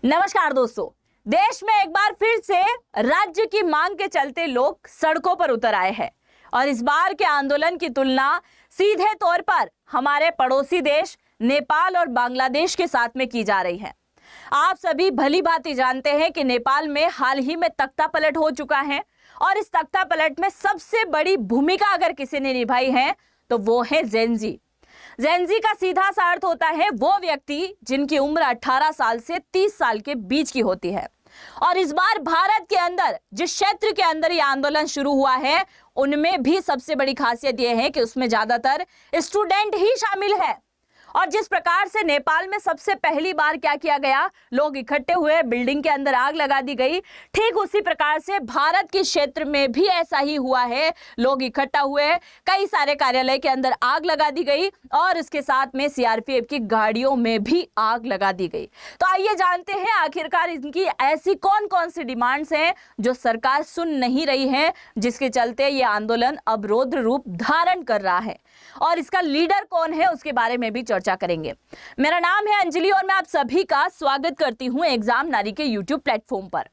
नमस्कार दोस्तों, देश में एक बार फिर से राज्य की मांग के चलते लोग सड़कों पर उतर आए हैं और इस बार के आंदोलन की तुलना सीधे तौर पर हमारे पड़ोसी देश नेपाल और बांग्लादेश के साथ में की जा रही है। आप सभी भली भांति जानते हैं कि नेपाल में हाल ही में तख्ता पलट हो चुका है और इस तख्ता पलट में सबसे बड़ी भूमिका अगर किसी ने निभाई है तो वो है जेनजी। जेनजी का सीधा सा अर्थ होता है वो व्यक्ति जिनकी उम्र 18 साल से 30 साल के बीच की होती है। और इस बार भारत के अंदर जिस क्षेत्र के अंदर ये आंदोलन शुरू हुआ है उनमें भी सबसे बड़ी खासियत यह है कि उसमें ज्यादातर स्टूडेंट ही शामिल है। और जिस प्रकार से नेपाल में सबसे पहली बार क्या किया गया, लोग इकट्ठे हुए, बिल्डिंग के अंदर आग लगा दी गई, ठीक उसी प्रकार से भारत के क्षेत्र में भी ऐसा ही हुआ है। लोग इकट्ठा हुए, कई सारे कार्यालय के अंदर आग लगा दी गई और इसके साथ में सीआरपीएफ की गाड़ियों में भी आग लगा दी गई। तो आइए जानते हैं आखिरकार इनकी ऐसी कौन कौन सी डिमांड्स हैं जो सरकार सुन नहीं रही है, जिसके चलते ये आंदोलन अब रौद्र रूप धारण कर रहा है और इसका लीडर कौन है उसके बारे में भी चर्चा करेंगे। मेरा नाम है अंजलि और मैं आप सभी का स्वागत करती हूं एग्जाम नारी के यूट्यूब प्लेटफॉर्म पर।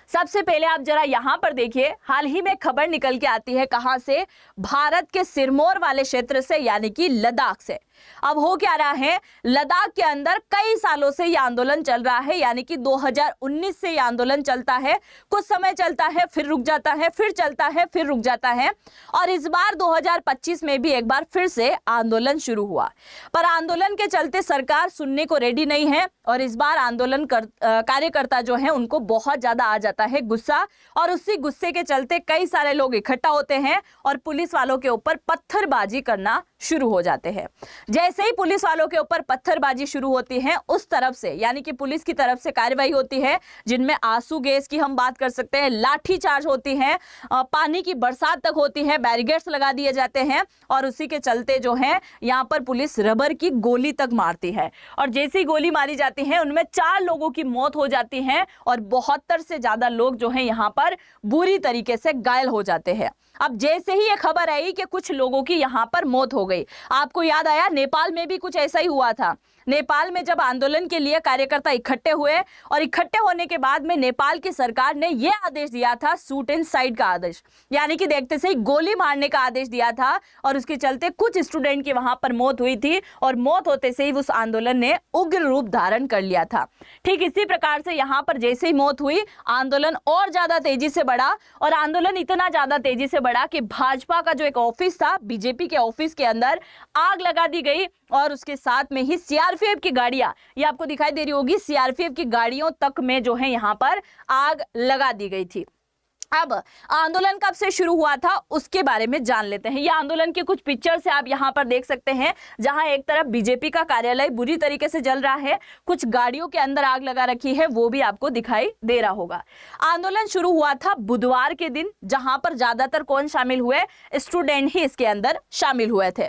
सबसे पहले आप जरा यहां पर देखिए, हाल ही में खबर निकल के आती है कहां से, भारत के सिरमौर वाले क्षेत्र से, यानी कि लद्दाख से। अब हो क्या रहा है, लद्दाख के अंदर कई सालों से यह आंदोलन चल रहा है, यानी कि 2019 से यह आंदोलन चलता है। कुछ समय चलता है, फिर रुक जाता है, फिर चलता है, फिर रुक जाता है और इस बार 2025 में भी एक बार फिर से आंदोलन शुरू हुआ। पर आंदोलन के चलते सरकार सुनने को रेडी नहीं है और इस बार कार्यकर्ता जो है उनको बहुत ज्यादा आ जाता है गुस्सा और उसी गुस्से के चलते कई सारे लोग इकट्ठा होते हैं और पुलिस वालों के ऊपर पत्थरबाजी करना शुरू हो जाते हैं। जैसे ही पुलिस वालों के ऊपर पत्थरबाजी शुरू होती है, उस तरफ से यानी कि पुलिस की तरफ से कार्रवाई होती है, जिनमें आंसू गैस की हम बात कर सकते हैं, लाठी चार्ज होती है, पानी की बरसात तक होती है, बैरिकेड्स लगा दिए जाते हैं और उसी के चलते जो है यहाँ पर पुलिस रबर की गोली तक मारती है और जैसे ही गोली मारी जाती है उनमें 4 लोगों की मौत हो जाती है और 72 से ज्यादा लोग जो है यहाँ पर बुरी तरीके से घायल हो जाते हैं। अब जैसे ही ये खबर आई कि कुछ लोगों की यहाँ पर मौत हो गई, आपको याद आया नेपाल में भी कुछ ऐसा ही हुआ था। नेपाल में जब आंदोलन के लिए कार्यकर्ता इकट्ठे हुए और इकट्ठे होने के बाद में नेपाल की सरकार ने यह आदेश दिया था, शूट एंड साइड का आदेश, यानी कि देखते से ही गोली मारने का आदेश दिया था और उसके चलते कुछ स्टूडेंट की वहां पर मौत हुई थी और मौत होते से ही उस आंदोलन ने उग्र रूप धारण कर लिया था। ठीक इसी प्रकार से यहाँ पर जैसे ही मौत हुई, आंदोलन और ज्यादा तेजी से बढ़ा और आंदोलन इतना ज्यादा तेजी से बढ़ा कि भाजपा का जो एक ऑफिस था, बीजेपी के ऑफिस के अंदर आग लगा दी गई और उसके साथ में ही सीआरपीएफ की गाड़ियां, ये आपको दिखाई दे रही होगी, सीआरपीएफ की गाड़ियों तक में जो है यहां पर आग लगा दी गई थी। अब आंदोलन कब से शुरू हुआ था उसके बारे में जान लेते हैं। ये आंदोलन के कुछ पिक्चर से आप यहां पर देख सकते हैं, जहां एक तरफ बीजेपी का कार्यालय बुरी तरीके से जल रहा है, कुछ गाड़ियों के अंदर आग लगा रखी है, वो भी आपको दिखाई दे रहा होगा। आंदोलन शुरू हुआ था बुधवार के दिन, जहां पर ज्यादातर कौन शामिल हुए, स्टूडेंट ही इसके अंदर शामिल हुए थे।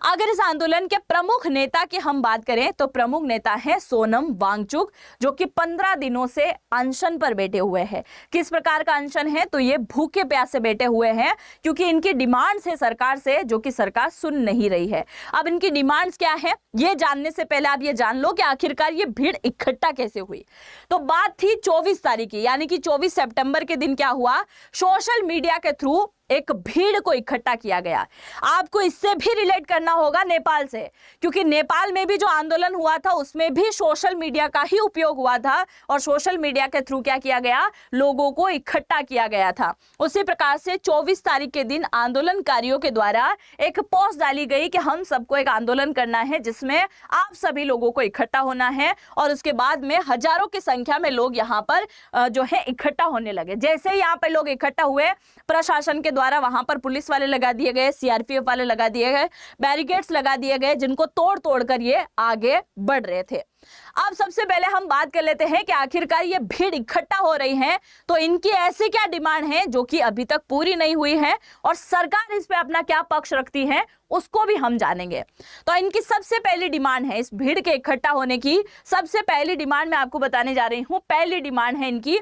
अगर इस आंदोलन के प्रमुख नेता की हम बात करें तो प्रमुख नेता है सोनम वांगचुक, जो कि 15 दिनों से अनशन पर बैठे हुए हैं। किस प्रकार का अनशन है, तो ये भूखे प्यासे बैठे हुए हैं क्योंकि इनकी डिमांड्स है सरकार से, जो कि सरकार सुन नहीं रही है। अब इनकी डिमांड्स क्या है, ये जानने से पहले आप ये जान लो कि आखिरकार ये भीड़ इकट्ठा कैसे हुई। तो बात थी 24 तारीख की, यानी कि 24 सितंबर के दिन क्या हुआ, सोशल मीडिया के थ्रू एक भीड़ को इकट्ठा किया गया। आपको इससे भी रिलेट करना होगा नेपाल से, क्योंकि नेपाल में भी जो आंदोलन हुआ था उसमें भी सोशल मीडिया का ही उपयोग हुआ था और सोशल मीडिया के थ्रू क्या किया गया, लोगों को इकट्ठा किया गया था। उसी प्रकार से 24 तारीख के दिन आंदोलनकारियों के द्वारा एक पोस्ट डाली गई कि हम सबको एक आंदोलन करना है जिसमें आप सभी लोगों को इकट्ठा होना है और उसके बाद में हजारों की संख्या में लोग यहाँ पर जो है इकट्ठा होने लगे। जैसे ही यहाँ पर लोग इकट्ठा हुए, प्रशासन के द्वारा वहां पर पुलिस वाले लगा दिए गए, सीआरपीएफ वाले लगा दिए गए, बैरिकेड्स लगा दिए गए, जिनको तोड़ तोड़ कर ये आगे बढ़ रहे थे। अब सबसे पहले हम बात कर लेते हैं कि आखिरकार ये भीड़ इकट्ठा हो रही है तो इनकी ऐसी क्या डिमांड है जो कि अभी तक पूरी नहीं हुई है और सरकार इस पे अपना क्या पक्ष रखती है उसको भी हम जानेंगे। तो इनकी सबसे पहली डिमांड है, इस भीड़ के इकट्ठा होने की सबसे पहली डिमांड मैं आपको बताने जा रही हूं। पहली डिमांड है इनकी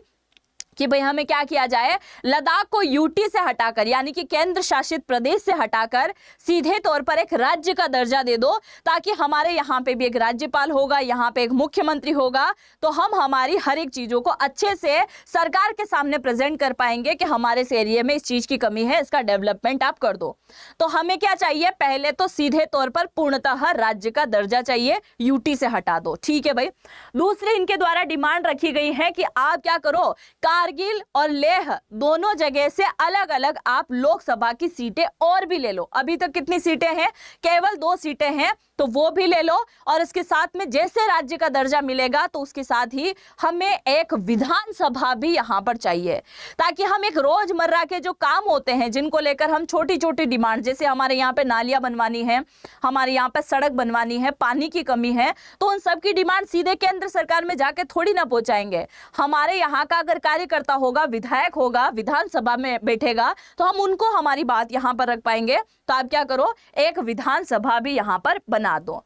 कि भाई हमें क्या किया जाए, लद्दाख को यूटी से हटाकर यानी कि केंद्र शासित प्रदेश से हटाकर सीधे तौर पर एक राज्य का दर्जा दे दो, ताकि हमारे यहाँ पे भी एक राज्यपाल होगा, यहाँ पे एक मुख्यमंत्री होगा, तो हम हमारी हर एक चीजों को अच्छे से सरकार के सामने प्रेजेंट कर पाएंगे कि हमारे इस एरिया में इस चीज की कमी है, इसका डेवलपमेंट आप कर दो। तो हमें क्या चाहिए, पहले तो सीधे तौर पर पूर्णतः राज्य का दर्जा चाहिए, यूटी से हटा दो। ठीक है भाई। दूसरी इनके द्वारा डिमांड रखी गई है कि आप क्या करो, कारगिल और लेह दोनों जगह से अलग अलग आप लोकसभा की सीटें और भी ले लो। अभी तक कितनी सीटें हैं, केवल 2 सीटें हैं, तो वो भी ले लो। और इसके साथ में जैसे राज्य का दर्जा मिलेगा तो उसके साथ ही हमें एक विधानसभा भी यहां पर चाहिए, ताकि हम एक रोजमर्रा के जो काम होते हैं जिनको लेकर हम छोटी छोटी डिमांड, जैसे हमारे यहाँ पे नालियां बनवानी है, हमारे यहाँ पे सड़क बनवानी है, पानी की कमी है, तो उन सब की डिमांड सीधे केंद्र सरकार में जाके थोड़ी ना पहुंचाएंगे। हमारे यहाँ का अगर कार्यकर्ता होगा, विधायक होगा, विधानसभा में बैठेगा, तो हम उनको हमारी बात यहाँ पर रख पाएंगे। तो आप क्या करो, एक विधानसभा भी यहाँ पर बना दो।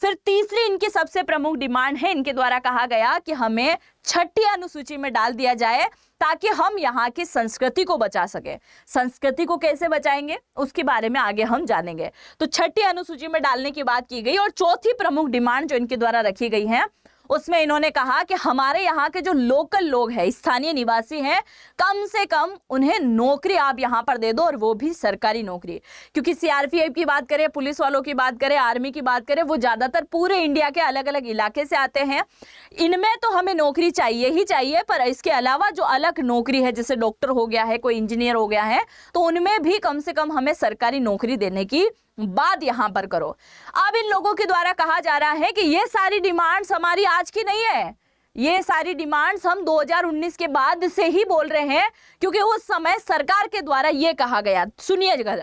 फिर तीसरी इनकी सबसे प्रमुख डिमांड है, इनके द्वारा कहा गया कि हमें 6ठी अनुसूची में डाल दिया जाए, ताकि हम यहाँ की संस्कृति को बचा सके। संस्कृति को कैसे बचाएंगे उसके बारे में आगे हम जानेंगे। तो 6ठी अनुसूची में डालने की बात की गई। और चौथी प्रमुख डिमांड जो इनके द्वारा रखी गई है, उसमें इन्होंने कहा कि हमारे यहाँ के जो लोकल लोग हैं, स्थानीय निवासी हैं, कम से कम उन्हें नौकरी आप यहाँ पर दे दो, और वो भी सरकारी नौकरी। क्योंकि सीआरपीएफ की बात करें, पुलिस वालों की बात करें, आर्मी की बात करें, वो ज़्यादातर पूरे इंडिया के अलग अलग इलाके से आते हैं। इनमें तो हमें नौकरी चाहिए ही चाहिए, पर इसके अलावा जो अलग नौकरी है, जैसे डॉक्टर हो गया है, कोई इंजीनियर हो गया है, तो उनमें भी कम से कम हमें सरकारी नौकरी देने की बात यहां पर करो। अब इन लोगों के द्वारा कहा जा रहा है कि ये सारी डिमांड्स हमारी आज की नहीं है, ये सारी डिमांड्स हम 2019 के बाद से ही बोल रहे हैं, क्योंकि उस समय सरकार के द्वारा ये कहा गया, सुनिएगा,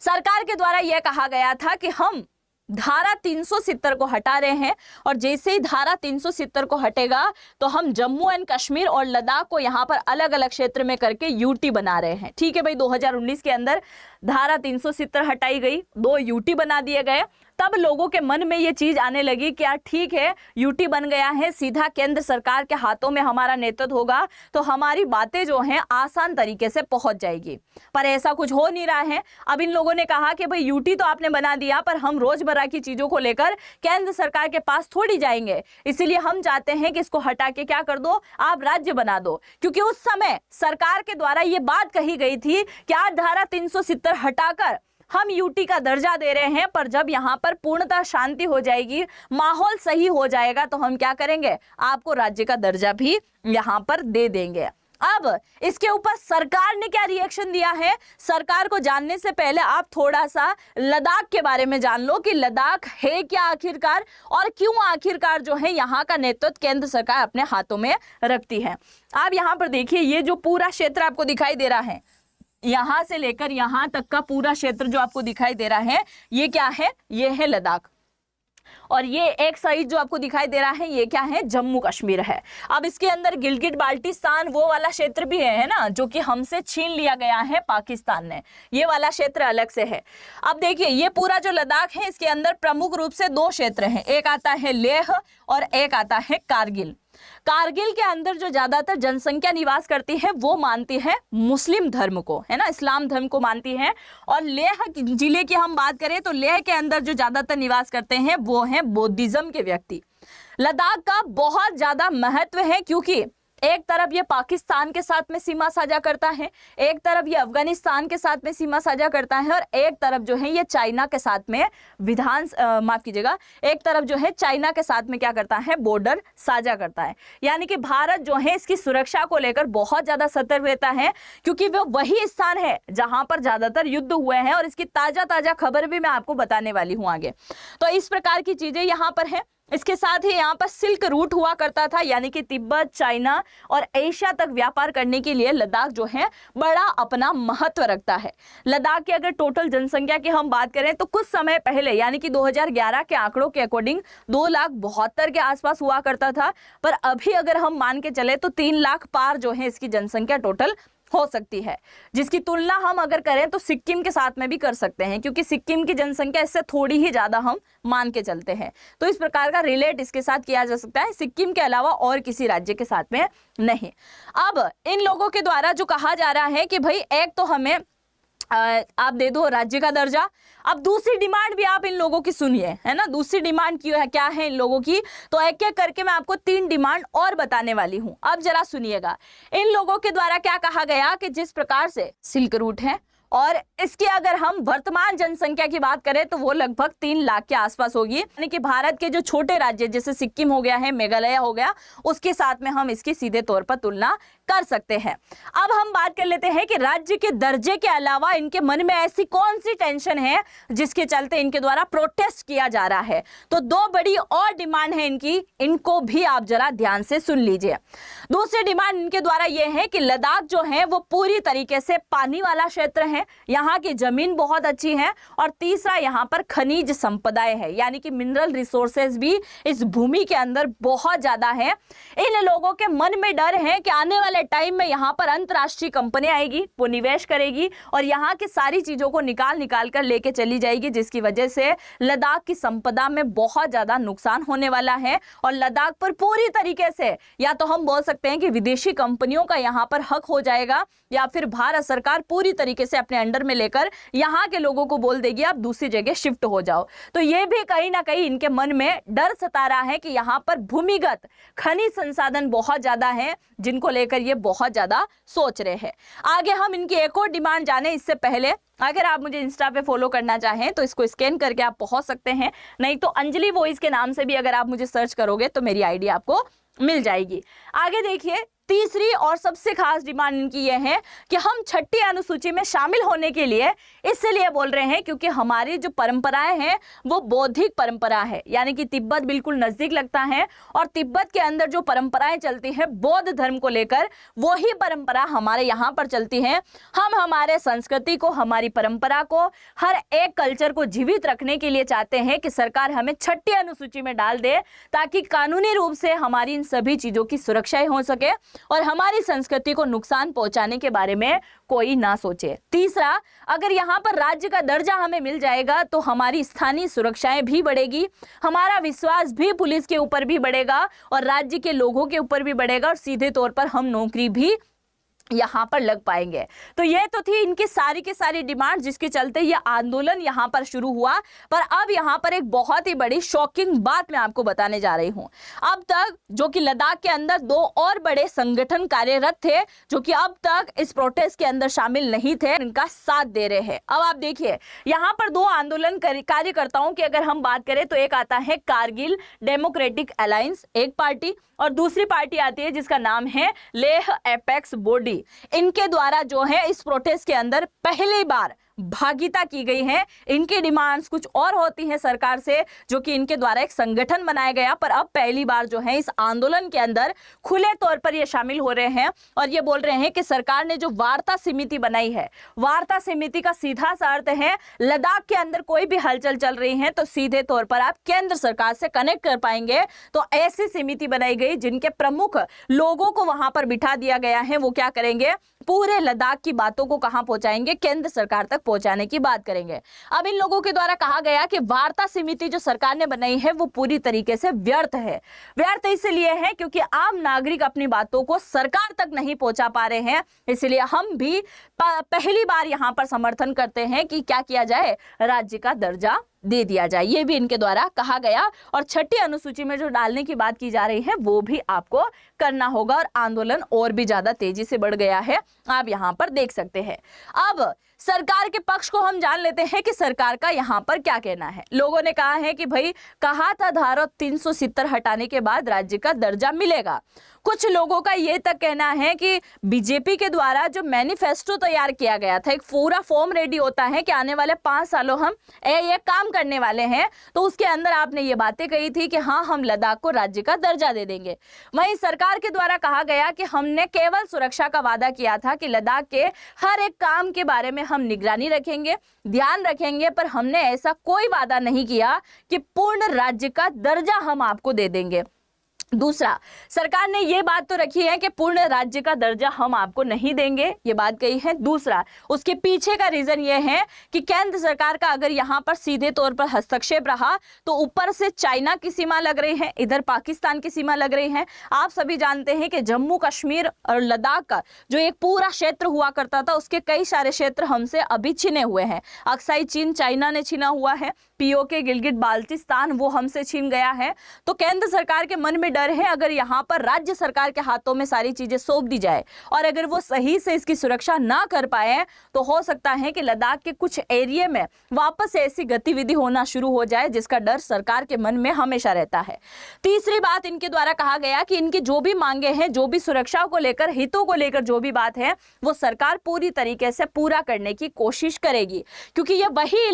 सरकार के द्वारा यह कहा गया था कि हम धारा 370 को हटा रहे हैं, और जैसे ही धारा 370 को हटेगा तो हम जम्मू एंड कश्मीर और लद्दाख को यहाँ पर अलग अलग क्षेत्र में करके यूटी बना रहे हैं। ठीक है भाई। 2019 के अंदर धारा 370 हटाई गई, 2 यूटी बना दिए गए। तब लोगों के मन में ये चीज आने लगी कि यार ठीक है, यूटी बन गया है, सीधा केंद्र सरकार के हाथों में हमारा नेतृत्व होगा, तो हमारी बातें जो हैं आसान तरीके से पहुंच जाएगी। पर ऐसा कुछ हो नहीं रहा है। अब इन लोगों ने कहा कि भाई यूटी तो आपने बना दिया, पर हम रोजमर्रा की चीजों को लेकर केंद्र सरकार के पास थोड़ी जाएंगे, इसीलिए हम चाहते हैं कि इसको हटा के क्या कर दो, आप राज्य बना दो। क्योंकि उस समय सरकार के द्वारा ये बात कही गई थी कि आज धारा 370 हटाकर हम यूटी का दर्जा दे रहे हैं, पर जब यहाँ पर पूर्णतः शांति हो जाएगी, माहौल सही हो जाएगा, तो हम क्या करेंगे, आपको राज्य का दर्जा भी यहाँ पर दे देंगे। अब इसके ऊपर सरकार ने क्या रिएक्शन दिया है, सरकार को जानने से पहले आप थोड़ा सा लद्दाख के बारे में जान लो कि लद्दाख है क्या आखिरकार, और क्यों आखिरकार जो है यहाँ का नेतृत्व केंद्र सरकार अपने हाथों में रखती है। आप यहाँ पर देखिए, ये जो पूरा क्षेत्र आपको दिखाई दे रहा है, यहां से लेकर यहां तक का पूरा क्षेत्र जो आपको दिखाई दे रहा है, ये क्या है, ये है लद्दाख। और ये एक साइड जो आपको दिखाई दे रहा है, ये क्या है, जम्मू कश्मीर है। अब इसके अंदर गिलगिट बाल्टिस्तान वो वाला क्षेत्र भी है ना, जो कि हमसे छीन लिया गया है पाकिस्तान ने, ये वाला क्षेत्र अलग से है। अब देखिए, ये पूरा जो लद्दाख है, इसके अंदर प्रमुख रूप से 2 क्षेत्र हैं, एक आता है लेह और एक आता है कारगिल। कारगिल के अंदर जो ज्यादातर जनसंख्या निवास करती है वो मानती है मुस्लिम धर्म को, है ना, इस्लाम धर्म को मानती है। और लेह जिले की हम बात करें तो लेह के अंदर जो ज्यादातर निवास करते हैं वो हैं बौद्धिज्म के व्यक्ति। लद्दाख का बहुत ज्यादा महत्व है, क्योंकि एक तरफ ये पाकिस्तान के साथ में सीमा साझा करता है, एक तरफ ये अफगानिस्तान के साथ में सीमा साझा करता है, और एक तरफ जो है ये चाइना के साथ में माफ कीजिएगा, एक तरफ जो है चाइना के साथ में क्या करता है, बॉर्डर साझा करता है। यानी कि भारत जो है इसकी सुरक्षा को लेकर बहुत ज्यादा सतर्क रहता है, क्योंकि वो वही स्थान है जहां पर ज्यादातर युद्ध हुए हैं, और इसकी ताजा खबर भी मैं आपको बताने वाली हूं आगे। तो इस प्रकार की चीजें यहाँ पर है। इसके साथ ही यहाँ पर सिल्क रूट हुआ करता था, यानी कि तिब्बत, चाइना और एशिया तक व्यापार करने के लिए लद्दाख जो है बड़ा अपना महत्व रखता है। लद्दाख की अगर टोटल जनसंख्या की हम बात करें तो कुछ समय पहले, यानी कि 2011 के आंकड़ों के अकॉर्डिंग 2,72,000 के आसपास हुआ करता था, पर अभी अगर हम मान के चले तो 3 लाख पार जो है इसकी जनसंख्या टोटल हो सकती है, जिसकी तुलना हम अगर करें तो सिक्किम के साथ में भी कर सकते हैं, क्योंकि सिक्किम की जनसंख्या इससे थोड़ी ही ज्यादा हम मान के चलते हैं। तो इस प्रकार का रिलेट इसके साथ किया जा सकता है, सिक्किम के अलावा और किसी राज्य के साथ में नहीं। अब इन लोगों के द्वारा जो कहा जा रहा है कि भाई एक तो हमें आप दे दो राज्य का दर्जा। अब दूसरी डिमांड भी आप इन लोगों की सुनिए, है ना, दूसरी डिमांड क्यों है, क्या है इन लोगों की, तो एक एक करके मैं आपको 3 डिमांड और बताने वाली हूं। अब जरा सुनिएगा, इन लोगों के द्वारा क्या कहा गया कि जिस प्रकार से सिल्क रूट है और इसकी अगर हम वर्तमान जनसंख्या की बात करें तो वो लगभग 3 लाख के आसपास होगी, यानी कि भारत के जो छोटे राज्य जैसे सिक्किम हो गया है, मेघालय हो गया, उसके साथ में हम इसकी सीधे तौर पर तुलना कर सकते हैं। अब हम बात कर लेते हैं कि राज्य के दर्जे के अलावा इनके मन में ऐसी कौन सी टेंशन है जिसके चलते इनके द्वारा प्रोटेस्ट किया जा रहा है। तो 2 बड़ी और डिमांड है इनकी, इनको भी आप जरा ध्यान से सुन लीजिए। दूसरी डिमांड इनके द्वारा यह है कि लद्दाख जो है वो पूरी तरीके से पानी वाला क्षेत्र है, यहाँ की जमीन बहुत अच्छी है, और तीसरा यहाँ पर खनिज संपदाएं है, यानी कि मिनरल रिसोर्सेज भी इस भूमि के अंदर बहुत ज्यादा है। इन लोगों के मन में डर है कि आने वाले टाइम में यहाँ पर अंतरराष्ट्रीय कंपनी आएगी, वो निवेश करेगी और यहाँ की सारी चीजों को निकाल कर लेके चली जाएगी, जिसकी वजह से लद्दाख की संपदा में बहुत ज्यादा नुकसान होने वाला है। और लद्दाख पर पूरी तरीके से या तो हम बोल सकते हैं कि विदेशी कंपनियों का यहाँ पर हक हो जाएगा, या फिर भारत सरकार पूरी तरीके से अपने अंडर में लेकर यहाँ के लोगों को बोल देगी आप दूसरी जगह शिफ्ट हो जाओ। तो ये भी कहीं ना कहीं इनके मन में डर सता रहा है कि यहाँ पर भूमिगत खनिज संसाधन बहुत ज्यादा है, जिनको लेकर ये बहुत ज्यादा सोच रहे हैं। आगे हम इनकी एक और डिमांड जाने इससे पहले अगर आप मुझे इंस्टा पे फॉलो करना चाहें तो इसको स्कैन करके आप पहुंच सकते हैं, नहीं तो अंजलि वॉइस के नाम से भी अगर आप मुझे सर्च करोगे तो मेरी आईडी आपको मिल जाएगी। आगे देखिए, तीसरी और सबसे खास डिमांड इनकी यह है कि हम 6ठी अनुसूची में शामिल होने के लिए इसलिए बोल रहे हैं क्योंकि हमारी जो परंपराएं हैं वो बौद्धिक परंपरा है, यानी कि तिब्बत बिल्कुल नजदीक लगता है और तिब्बत के अंदर जो परंपराएं चलती हैं बौद्ध धर्म को लेकर, वही परंपरा हमारे यहाँ पर चलती है। हम हमारे संस्कृति को, हमारी परंपरा को, हर एक कल्चर को जीवित रखने के लिए चाहते हैं कि सरकार हमें 6ठी अनुसूची में डाल दे, ताकि कानूनी रूप से हमारी इन सभी चीजों की सुरक्षा हो सके और हमारी संस्कृति को नुकसान पहुंचाने के बारे में कोई ना सोचे। तीसरा, अगर यहाँ पर राज्य का दर्जा हमें मिल जाएगा तो हमारी स्थानीय सुरक्षाएं भी बढ़ेगी, हमारा विश्वास भी पुलिस के ऊपर भी बढ़ेगा और राज्य के लोगों के ऊपर भी बढ़ेगा और सीधे तौर पर हम नौकरी भी यहाँ पर लग पाएंगे। तो ये तो थी इनकी सारी की सारी डिमांड, जिसके चलते ये आंदोलन यहाँ पर शुरू हुआ। पर अब यहाँ पर एक बहुत ही बड़ी शॉकिंग बात मैं आपको बताने जा रही हूँ। अब तक जो कि लद्दाख के अंदर 2 और बड़े संगठन कार्यरत थे जो कि अब तक इस प्रोटेस्ट के अंदर शामिल नहीं थे, इनका साथ दे रहे हैं। अब आप देखिए, यहाँ पर 2 आंदोलन कार्यकर्ताओं की अगर हम बात करें तो एक आता है कारगिल डेमोक्रेटिक अलायंस एक पार्टी, और दूसरी पार्टी आती है जिसका नाम है लेह एपेक्स बॉडी। इनके द्वारा जो है इस प्रोटेस्ट के अंदर पहली बार भागीदारी की गई है। इनकी डिमांड्स कुछ और होती हैं सरकार से, जो कि इनके द्वारा एक संगठन बनाया गया, पर अब पहली बार जो है इस आंदोलन के अंदर खुले तौर पर ये शामिल हो रहे हैं और ये बोल रहे हैं कि सरकार ने जो वार्ता समिति बनाई है, वार्ता समिति का सीधा सा अर्थ है लद्दाख के अंदर कोई भी हलचल चल रही है तो सीधे तौर पर आप केंद्र सरकार से कनेक्ट कर पाएंगे। तो ऐसी समिति बनाई गई जिनके प्रमुख लोगों को वहां पर बिठा दिया गया है। वो क्या करेंगे, पूरे लद्दाख की बातों को कहां पहुंचाएंगे, केंद्र सरकार तक पहुंचाने की बात करेंगे। अब इन लोगों के द्वारा कहा गया कि वार्ता समिति जो सरकार ने बनाई है वो पूरी तरीके से व्यर्थ है। व्यर्थ इसलिए है क्योंकि आम नागरिक अपनी बातों को सरकार तक नहीं पहुंचा पा रहे हैं। इसलिए हम भी पहली बार यहां पर समर्थन करते हैं कि क्या किया जाए, राज्य का दर्जा दे दिया जाए। ये भी इनके द्वारा कहा गया और 6ठी अनुसूची में जो डालने की बात की जा रही है वो भी आपको करना होगा और आंदोलन और भी ज्यादा तेजी से बढ़ गया है, आप यहां पर देख सकते हैं। अब सरकार के पक्ष को हम जान लेते हैं कि सरकार का यहां पर क्या कहना है। लोगों ने कहा है कि भाई कहा था धारा 370 हटाने के बाद राज्य का दर्जा मिलेगा। कुछ लोगों का ये तक कहना है कि बीजेपी के द्वारा जो मैनिफेस्टो तैयार किया गया था, एक पूरा फॉर्म रेडी होता है कि आने वाले 5 सालों हम ये काम करने वाले हैं, तो उसके अंदर आपने ये बातें कही थी कि हाँ हम लद्दाख को राज्य का दर्जा दे देंगे। वहीं सरकार के द्वारा कहा गया कि हमने केवल सुरक्षा का वादा किया था कि लद्दाख के हर एक काम के बारे में हम निगरानी रखेंगे, ध्यान रखेंगे, पर हमने ऐसा कोई वादा नहीं किया कि पूर्ण राज्य का दर्जा हम आपको दे देंगे। दूसरा, सरकार ने ये बात तो रखी है कि पूर्ण राज्य का दर्जा हम आपको नहीं देंगे, ये बात कही है। दूसरा, उसके पीछे का रीजन ये है कि केंद्र सरकार का अगर यहाँ पर सीधे तौर पर हस्तक्षेप रहा तो ऊपर से चाइना की सीमा लग रही है, इधर पाकिस्तान की सीमा लग रही है। आप सभी जानते हैं कि जम्मू कश्मीर और लद्दाख का जो एक पूरा क्षेत्र हुआ करता था, उसके कई सारे क्षेत्र हमसे अभी छिने हुए हैं। अक्साई चीन, चाइना ने छीना हुआ है। पीओके, गिलगिट बाल्टिस्तान, वो हमसे छीन गया है। तो केंद्र सरकार के मन में डर है, अगर यहाँ पर राज्य सरकार के हाथों में सारी चीजें सौंप दी जाए और अगर वो सही से इसकी सुरक्षा ना कर पाए तो हो सकता है कि लद्दाख के कुछ एरिया में वापस से ऐसी गतिविधि होना शुरू हो जाए जिसका डर सरकार के मन में हमेशा रहता है। तीसरी बात, इनके द्वारा कहा गया कि इनकी जो भी मांगे हैं, जो भी सुरक्षा को लेकर, हितों को लेकर जो भी बात है, वो सरकार पूरी तरीके से पूरा करने की कोशिश करेगी, क्योंकि ये वही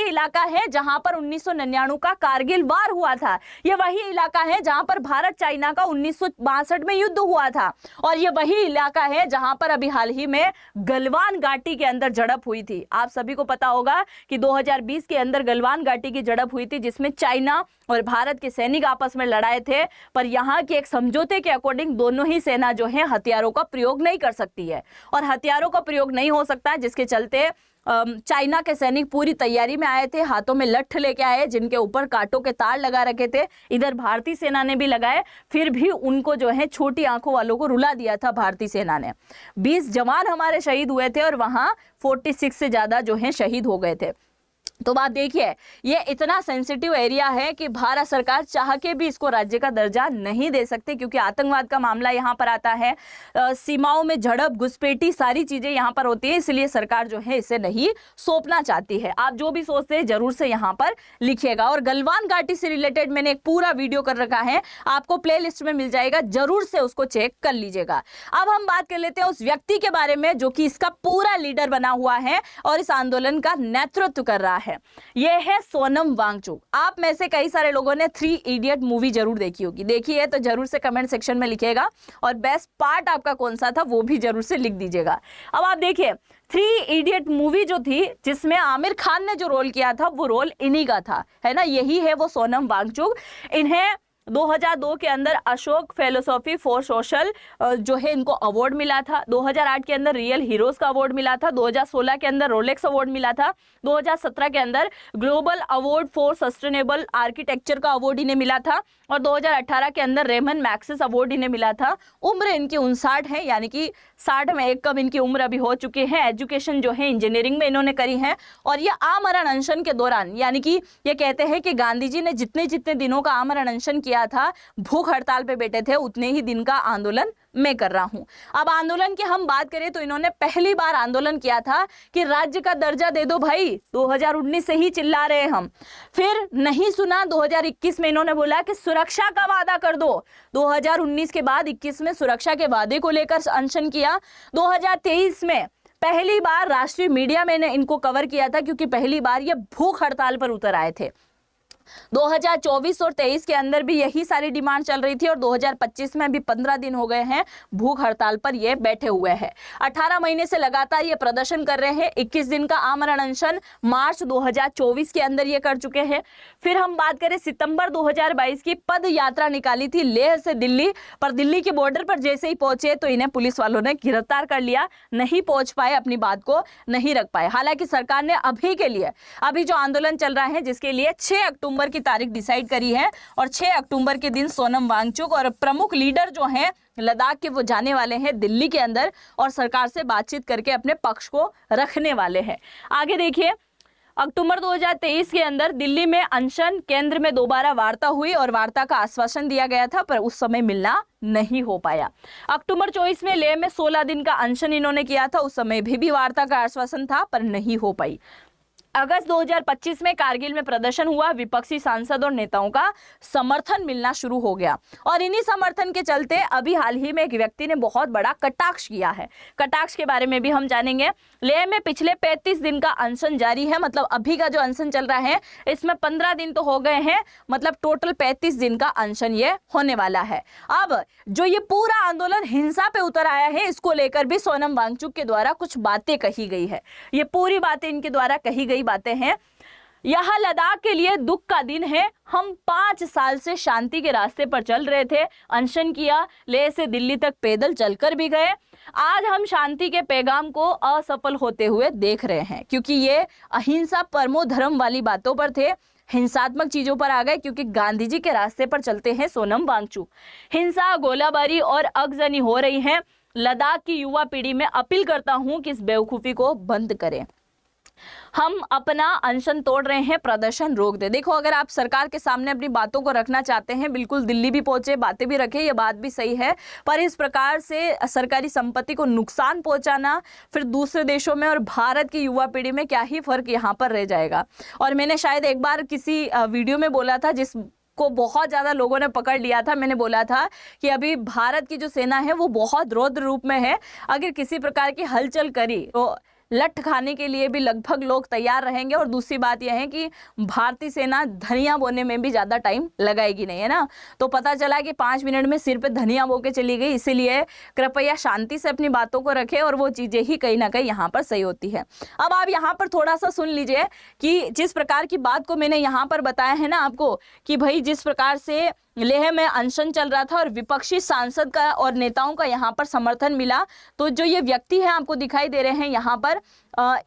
इलाका है जहां पर 1999 का कारगिल वार हुआ था। ये वही इलाका है जहां पर भारत चाइना का 1962 में युद्ध हुआ था, और ये वही इलाका है जहां पर अभी हाल ही में गलवान घाटी के अंदर झड़प हुई थी। आप सभी को पता होगा कि 2020 के अंदर गलवान घाटी की झड़प हुई थी, जिसमें चाइना और भारत के सैनिक आपस में लड़ाए थे, पर यहाँ के एक समझौते के अकॉर्डिंग दोनों ही सेना जो है हथियारों का प्रयोग नहीं कर सकती है, और हथियारों का प्रयोग नहीं हो सकता, जिसके चलते चाइना के सैनिक पूरी तैयारी में आए थे, हाथों में लठ लेके आए जिनके ऊपर कांटों के तार लगा रखे थे। इधर भारतीय सेना ने भी लगाए, फिर भी उनको जो है छोटी आंखों वालों को रुला दिया था भारतीय सेना ने। 20 जवान हमारे शहीद हुए थे और वहां 46 से ज्यादा जो है शहीद हो गए थे। तो बात देखिए, ये इतना सेंसिटिव एरिया है कि भारत सरकार चाह के भी इसको राज्य का दर्जा नहीं दे सकते, क्योंकि आतंकवाद का मामला यहाँ पर आता है, सीमाओं में झड़प, घुसपैठी, सारी चीजें यहाँ पर होती है, इसलिए सरकार जो है इसे नहीं सौंपना चाहती है। आप जो भी सोचते हैं जरूर से यहाँ पर लिखिएगा। और गलवान घाटी से रिलेटेड मैंने एक पूरा वीडियो कर रखा है, आपको प्ले लिस्ट में मिल जाएगा, जरूर से उसको चेक कर लीजिएगा। अब हम बात कर लेते हैं उस व्यक्ति के बारे में जो कि इसका पूरा लीडर बना हुआ है और इस आंदोलन का नेतृत्व कर रहा है। यह है सोनम वांगचुक। आप में से कई सारे लोगों ने 3 इडियट मूवी जरूर देखी होगी, देखी है तो जरूर से कमेंट सेक्शन में लिखिएगा, और बेस्ट पार्ट आपका कौन सा था वो भी जरूर से लिख दीजिएगा। अब आप देखिए, 3 इडियट मूवी जो थी, जिसमें आमिर खान ने जो रोल किया था वो रोल इन्हीं का था, है ना, यही है वो सोनम वांगचुक। इन्हें 2002 के अंदर अशोक फेलोसॉफी फॉर सोशल जो है इनको अवार्ड मिला था। 2008 के अंदर रियल हीरोज का अवार्ड मिला था। 2016 के अंदर रोलेक्स अवार्ड मिला था। 2017 के अंदर global award for sustainable architecture का अवार्ड इन्हें मिला था, और 2018 के अंदर रेमन मैक्सिस अवार्ड इन्हें मिला था। उम्र इनकी 59 है, यानी कि 60 में एक कम इनकी उम्र अभी हो चुकी है। एजुकेशन जो है इंजीनियरिंग में इन्होंने करी है, और ये आमरण अनशन के दौरान, यानी कि ये कहते हैं कि गांधी जी ने जितने जितने दिनों का आमरण अनशन किया था, भूख हड़ताल पे बैठे थे, उतने ही दिन का आंदोलन मैं कर रहा हूं। अब आंदोलन की हम बात करें तो इन्होंने पहली बार आंदोलन किया था कि राज्य का दर्जा दे दो भाई। 2019 से ही चिल्ला रहे हम, फिर नहीं सुना। 2021 में इन्होंने बोला कि सुरक्षा का वादा कर दो। 2019 के बाद 21 में सुरक्षा के वादे को लेकर अनशन किया। 2023 में पहली बार राष्ट्रीय मीडिया में इनको कवर किया था, क्योंकि पहली बार ये भूख हड़ताल पर उतर आए थे। 2024 और 23 के अंदर भी यही सारी डिमांड चल रही थी, और 2025 में भी 15 दिन हो गए हैं भूख हड़ताल पर ये बैठे हुए हैं। 18 महीने से लगातार ये प्रदर्शन कर रहे हैं। 21 दिन का आमरण अनशन मार्च 2024 के अंदर ये कर चुके हैं। फिर हम बात करें सितंबर 2022 की, पद यात्रा निकाली थी लेह से दिल्ली, पर दिल्ली के बॉर्डर पर जैसे ही पहुंचे तो इन्हें पुलिस वालों ने गिरफ्तार कर लिया, नहीं पहुंच पाए, अपनी बात को नहीं रख पाए। हालांकि सरकार ने अभी के लिए, अभी जो आंदोलन चल रहा है जिसके लिए 6 अक्टूबर की तारीख डिसाइड करी है, और 6 अक्टूबर के दिन सोनम वांगचुक और प्रमुख लीडर जो हैं लद्दाख के, वो जाने वाले हैं दिल्ली के अंदर और सरकार से बातचीत करके अपने पक्ष को रखने वाले हैं। आगे देखिए, अक्टूबर 2023 के अंदर दिल्ली में अनशन केंद्र में दोबारा वार्ता हुई और वार्ता का आश्वासन दिया गया था, पर उस समय मिलना नहीं हो पाया। अक्टूबर 24 में लेह में 16 दिन का अनशन इन्होंने किया था, उस समय भी वार्ता का आश्वासन था, पर नहीं हो पाई। अगस्त 2025 में कारगिल में प्रदर्शन हुआ, विपक्षी सांसद और नेताओं का समर्थन मिलना शुरू हो गया, और इन्हीं समर्थन के चलते अभी हाल ही में एक व्यक्ति ने बहुत बड़ा कटाक्ष किया है। कटाक्ष के बारे में भी हम जानेंगे। लेह में पिछले 35 दिन का अनशन जारी है, मतलब अभी का जो अनशन चल रहा है इसमें 15 दिन तो हो गए हैं, मतलब टोटल 35 दिन का अनशन ये होने वाला है। अब जो ये पूरा आंदोलन हिंसा पे उतर आया है, इसको लेकर भी सोनम वांगचुक के द्वारा कुछ बातें कही गई है। ये पूरी बातें इनके द्वारा कही गई बातें हैं। यह लद्दाख के लिए दुख का दिन है। हम 5 साल से शांति के रास्ते पर चल रहे थे, अनशन किया, लेह से दिल्ली तक पैदल चलकर भी गए। आज हम शांति के पैगाम को असफल होते हुए देख रहे हैं, क्योंकि ये अहिंसा परमो धर्म वाली बातों पर थे, हिंसात्मक चीजों पर आ गए, क्योंकि गांधी जी के रास्ते पर चलते हैं सोनम वांगचुक। हिंसा, गोलाबारी और आगजनी हो रही है। लद्दाख की युवा पीढ़ी में अपील करता हूं कि इस बेवकूफी को बंद करें। हम अपना अनशन तोड़ रहे हैं, प्रदर्शन रोक दे। देखो, अगर आप सरकार के सामने अपनी बातों को रखना चाहते हैं, बिल्कुल दिल्ली भी पहुंचे, बातें भी रखें, ये बात भी सही है, पर इस प्रकार से सरकारी संपत्ति को नुकसान पहुंचाना फिर दूसरे देशों में और भारत की युवा पीढ़ी में क्या ही फर्क यहाँ पर रह जाएगा। और मैंने शायद एक बार किसी वीडियो में बोला था, जिस को बहुत ज़्यादा लोगों ने पकड़ लिया था। मैंने बोला था कि अभी भारत की जो सेना है वो बहुत रौद्र रूप में है, अगर किसी प्रकार की हलचल करी तो लठ खाने के लिए भी लगभग लोग तैयार रहेंगे। और दूसरी बात यह है कि भारतीय सेना धनिया बोने में भी ज़्यादा टाइम लगाएगी नहीं, है ना। तो पता चला कि 5 मिनट में सिर पे धनिया बो के चली गई। इसीलिए कृपया शांति से अपनी बातों को रखें, और वो चीज़ें ही कहीं ना कहीं यहाँ पर सही होती है। अब आप यहाँ पर थोड़ा सा सुन लीजिए कि जिस प्रकार की बात को मैंने यहाँ पर बताया है ना आपको, कि भाई जिस प्रकार से लेह में अनशन चल रहा था और विपक्षी सांसद का और नेताओं का यहाँ पर समर्थन मिला, तो जो ये व्यक्ति हैं आपको दिखाई दे रहे हैं यहाँ पर,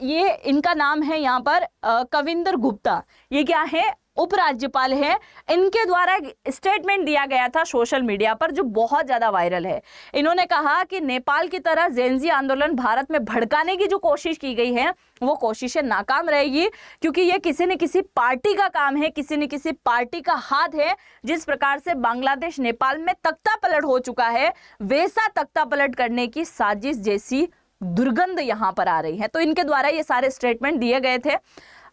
ये इनका नाम है यहाँ पर कविंदर गुप्ता। ये क्या है, उपराज्यपाल है। इनके द्वारा स्टेटमेंट दिया गया था सोशल मीडिया पर, जो बहुत ज़्यादा वायरल है। इन्होंने कहा कि नेपाल की तरह जेनजी आंदोलन भारत में भड़काने की जो कोशिश की गई है वो कोशिशें नाकाम रहेगी, क्योंकि ये किसी न किसी पार्टी का काम है, किसी न किसी पार्टी का हाथ है। जिस प्रकार से बांग्लादेश नेपाल में तख्ता पलट हो चुका है, वैसा तख्ता पलट करने की साजिश जैसी दुर्गंध यहाँ पर आ रही है। तो इनके द्वारा ये सारे स्टेटमेंट दिए गए थे,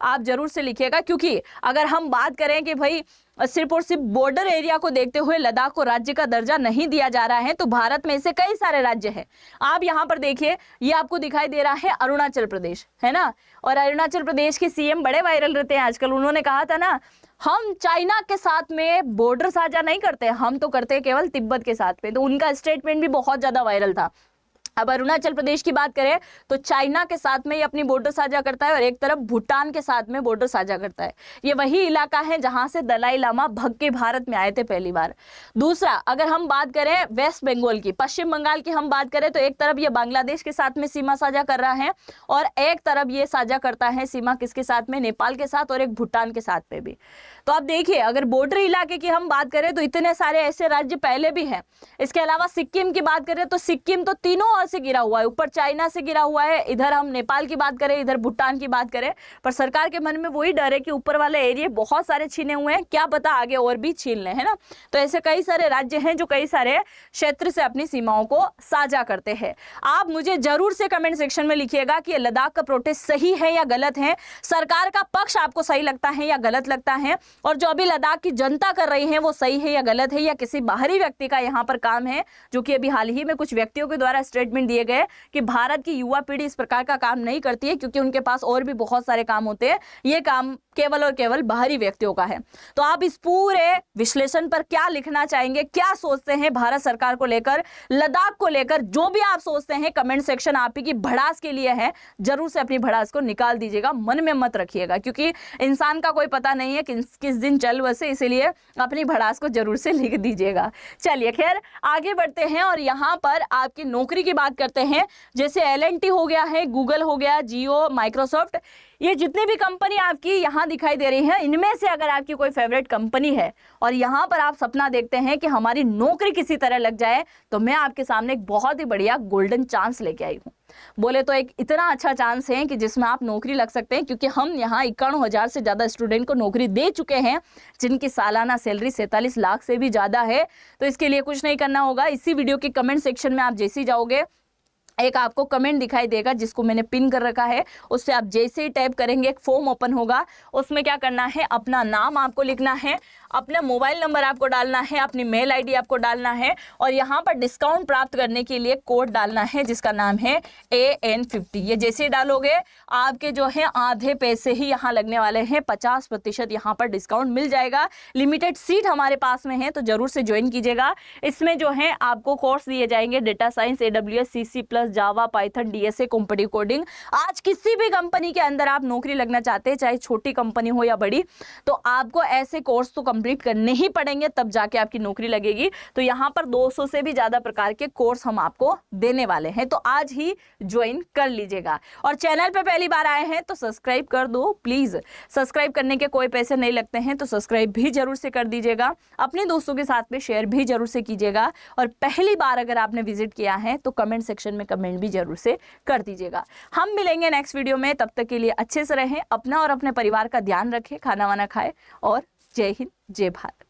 आप जरूर से लिखिएगा। क्योंकि अगर हम बात करें कि भाई सिर्फ और सिर्फ बॉर्डर एरिया को देखते हुए लद्दाख को राज्य का दर्जा नहीं दिया जा रहा है, तो भारत में ऐसे कई सारे राज्य हैं। आप यहाँ पर देखिए, ये आपको दिखाई दे रहा है अरुणाचल प्रदेश, है ना। और अरुणाचल प्रदेश के सीएम बड़े वायरल रहते हैं आजकल। उन्होंने कहा था ना, हम चाइना के साथ में बॉर्डर साझा नहीं करते, हम तो करते हैं केवल तिब्बत के साथ में। तो उनका स्टेटमेंट भी बहुत ज्यादा वायरल था। अब अरुणाचल प्रदेश की बात करें तो चाइना के साथ में ये अपनी बॉर्डर साझा करता है, और एक तरफ भूटान के साथ में बॉर्डर साझा करता है। ये वही इलाका है जहां से दलाई लामा भग के भारत में आए थे पहली बार। दूसरा, अगर हम बात करें वेस्ट बंगाल की, पश्चिम बंगाल की हम बात करें, तो एक तरफ ये बांग्लादेश के साथ में सीमा साझा कर रहा है, और एक तरफ ये साझा करता है सीमा किसके साथ में, नेपाल के साथ, और एक भूटान के साथ में भी। तो आप देखिए, अगर बॉर्डर इलाके की हम बात करें तो इतने सारे ऐसे राज्य पहले भी हैं। इसके अलावा सिक्किम की बात करें तो सिक्किम तो तीनों ओर से गिरा हुआ है, ऊपर चाइना से गिरा हुआ है, इधर हम नेपाल की बात करें, इधर भूटान की बात करें। पर सरकार के मन में वही डर है कि ऊपर वाले एरिया बहुत सारे छीने हुए हैं, क्या पता आगे और भी छीन लें, है ना। तो ऐसे कई सारे राज्य हैं जो कई सारे क्षेत्र से अपनी सीमाओं को साझा करते हैं। आप मुझे जरूर से कमेंट सेक्शन में लिखिएगा कि लद्दाख का प्रोटेस्ट सही है या गलत है, सरकार का पक्ष आपको सही लगता है या गलत लगता है, और जो अभी लद्दाख की जनता कर रही है वो सही है या गलत है, या किसी बाहरी व्यक्ति का यहाँ पर काम है। जो कि अभी हाल ही में कुछ व्यक्तियों के द्वारा स्टेटमेंट दिए गए कि भारत की युवा पीढ़ी इस प्रकार का काम नहीं करती है, क्योंकि उनके पास और भी बहुत सारे काम होते हैं, ये काम केवल और केवल बाहरी व्यक्तियों का है। तो आप इस पूरे विश्लेषण पर क्या लिखना चाहेंगे, क्या सोचते हैं भारत सरकार को लेकर, लद्दाख को लेकर, जो भी आप सोचते हैं कमेंट सेक्शन आप ही की भड़ास के लिए है। जरूर से अपनी भड़ास को निकाल दीजिएगा, मन में मत रखिएगा, क्योंकि इंसान का कोई पता नहीं है किस दिन चल बसे, इसीलिए अपनी भड़ास को जरूर से लिख दीजिएगा। चलिए खैर आगे बढ़ते हैं, और यहाँ पर आपकी नौकरी की बात करते हैं। जैसे L&T हो गया है, गूगल हो गया, जियो, माइक्रोसॉफ्ट, ये जितनी भी कंपनी आपकी यहाँ दिखाई दे रही है, इनमें से अगर आपकी कोई फेवरेट कंपनी है और यहाँ पर आप सपना देखते हैं कि हमारी नौकरी किसी तरह लग जाए, तो मैं आपके सामने एक बहुत ही बढ़िया गोल्डन चांस लेके आई हूँ। बोले तो एक इतना अच्छा चांस है कि जिसमें आप नौकरी लग सकते हैं, क्योंकि हम यहाँ 51,000 से ज़्यादा स्टूडेंट को नौकरी दे चुके हैं, जिनकी सालाना सैलरी 47 लाख से भी ज़्यादा है। तो इसके लिए कुछ नहीं करना होगा, इसी वीडियो के कमेंट सेक्शन में आप जैसे ही जाओगे, एक आपको कमेंट दिखाई देगा जिसको मैंने पिन कर रखा है, उस पर आप जैसे ही टाइप करेंगे एक फॉर्म ओपन होगा। उसमें क्या करना है, अपना नाम आपको लिखना है, अपना मोबाइल नंबर आपको डालना है, अपनी मेल आईडी आपको डालना है और यहाँ पर डिस्काउंट प्राप्त करने के लिए कोड डालना है जिसका नाम है AN50। ये जैसे डालोगे आपके जो है आधे पैसे ही यहाँ लगने वाले हैं, 50% यहाँ पर डिस्काउंट मिल जाएगा। लिमिटेड सीट हमारे पास में है तो जरूर से ज्वाइन कीजिएगा। इसमें जो है आपको कोर्स दिए जाएंगे डेटा साइंस, AWS, CC+, जावा, पाइथन, DSA, कॉम्पिटिटिव कोडिंग। आज किसी भी कंपनी के अंदर आप नौकरी लगना चाहते हैं, चाहे छोटी कंपनी हो या बड़ी, तो आपको ऐसे कोर्स तो कंप्लीट करने ही पड़ेंगे, तब जाके आपकी नौकरी लगेगी। तो यहाँ पर 200 से भी ज्यादा प्रकार के कोर्स हम आपको देने वाले हैं, तो आज ही ज्वाइन कर लीजिएगा। और चैनल पे पहली बार आए हैं तो सब्सक्राइब कर दो प्लीज। सब्सक्राइब करने के कोई पैसे नहीं लगते हैं, तो सब्सक्राइब भी जरूर से कर दीजिएगा। अपने दोस्तों के साथ में शेयर भी जरूर से कीजिएगा। और पहली बार अगर आपने विजिट किया है तो कमेंट सेक्शन में कमेंट भी जरूर से कर दीजिएगा। हम मिलेंगे नेक्स्ट वीडियो में, तब तक के लिए अच्छे से रहें, अपना और अपने परिवार का ध्यान रखें, खाना वाना खाएं और जय हिंद जय भारत।